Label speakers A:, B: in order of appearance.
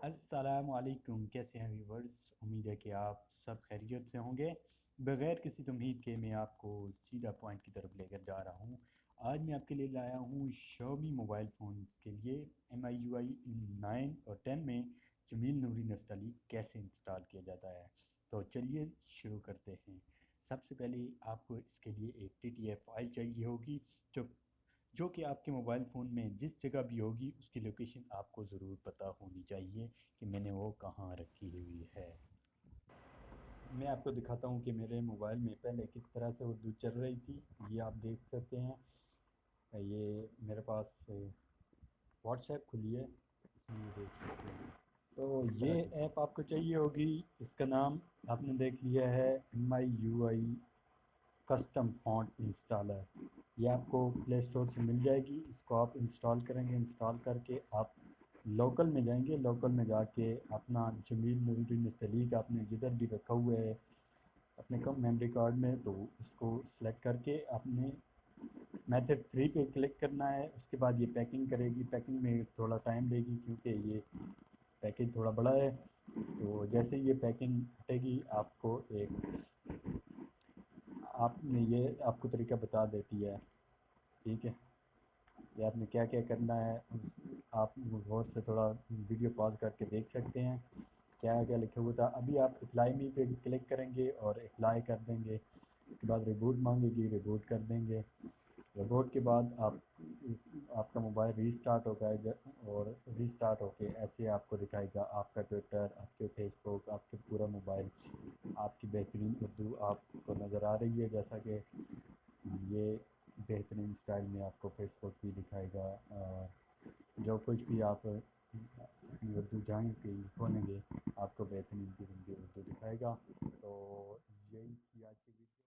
A: السلام علیکم، کیسے ہیں ویورز؟ امید ہے کہ آپ سب خیریت سے ہوں گے۔ بغیر کسی تمہید کے میں آپ کو سیدھا پوائنٹ کی طرف لے کر جا رہا ہوں۔ آج میں آپ کے لیے لایا ہوں شاؤمی موبائل فون کے لیے MIUI 9 اور 10 میں جمیل نوری نستعلیق کیسے انسٹال کیا جاتا ہے۔ تو چلیے شروع کرتے ہیں۔ سب سے پہلے آپ کو اس کے لیے ایک TTF فائل چاہیے ہوگی، جو جو کہ آپ کے موبائل فون میں جس جگہ بھی ہوگی اس کی لوکیشن آپ کو ضرور پتہ ہونی چاہیے کہ میں نے وہ کہاں رکھی ہوئی ہے۔ میں آپ کو دکھاتا ہوں کہ میرے موبائل میں پہلے کس طرح سے اردو چل رہی تھی۔ یہ آپ دیکھ سکتے ہیں، یہ میرے پاس واٹس ایپ کھلی ہے، اس میں یہ دیکھ سکتے ہیں۔ تو
B: اس طرح
A: یہ
B: سے
A: ایپ آپ کو چاہیے ہوگی، اس کا نام آپ نے دیکھ لیا ہے MIUI کسٹم فونٹ انسٹالر۔ یہ آپ کو پلے اسٹور سے مل جائے گی، اس کو آپ انسٹال کریں گے۔ انسٹال کر کے آپ لوکل میں جائیں گے، لوکل میں جا کے اپنا جمیل نوری نستعلیق آپ نے جدھر بھی رکھا ہوا ہے اپنے کم میموری کارڈ میں، تو اس کو سلیکٹ کر کے اپنے میتھڈ 3 پہ کلک کرنا ہے۔ اس کے بعد یہ پیکنگ کرے گی، پیکنگ میں تھوڑا ٹائم لے گی کیونکہ یہ پیکج تھوڑا بڑا ہے۔ تو جیسے یہ پیکنگ ہٹے گی آپ کو ایک آپ نے یہ آپ کو طریقہ بتا دیتی ہے، ٹھیک ہے؟ یہ آپ نے کیا کیا کرنا ہے آپ غور سے تھوڑا ویڈیو پاز کر کے دیکھ سکتے ہیں کیا کیا لکھا ہوا تھا۔ ابھی آپ اپلائی می پہ کلک کریں گے اور اپلائی کر دیں گے، اس کے بعد ریبوٹ مانگے گی، ریبوٹ کر دیں گے۔ ریبوٹ کے بعد آپ کا موبائل ری اسٹارٹ ہوگا اور ری اسٹارٹ ہو کے ایسے آپ کو دکھائے گا آپ کا ٹویٹر، آپ کے فیس بک، آپ کے پورا موبائل، آپ کی بہترین اردو آپ کو نظر آ رہی ہے۔ جیسا کہ یہ بہترین اسٹائل میں آپ کو فیس بک بھی دکھائے گا، اور جو کچھ بھی آپ اپنی اردو جائیں کہ کھولیں گے آپ کو بہترین قسم کی اردو دکھائے گا۔ تو یہی تھی آج کی ویڈیو۔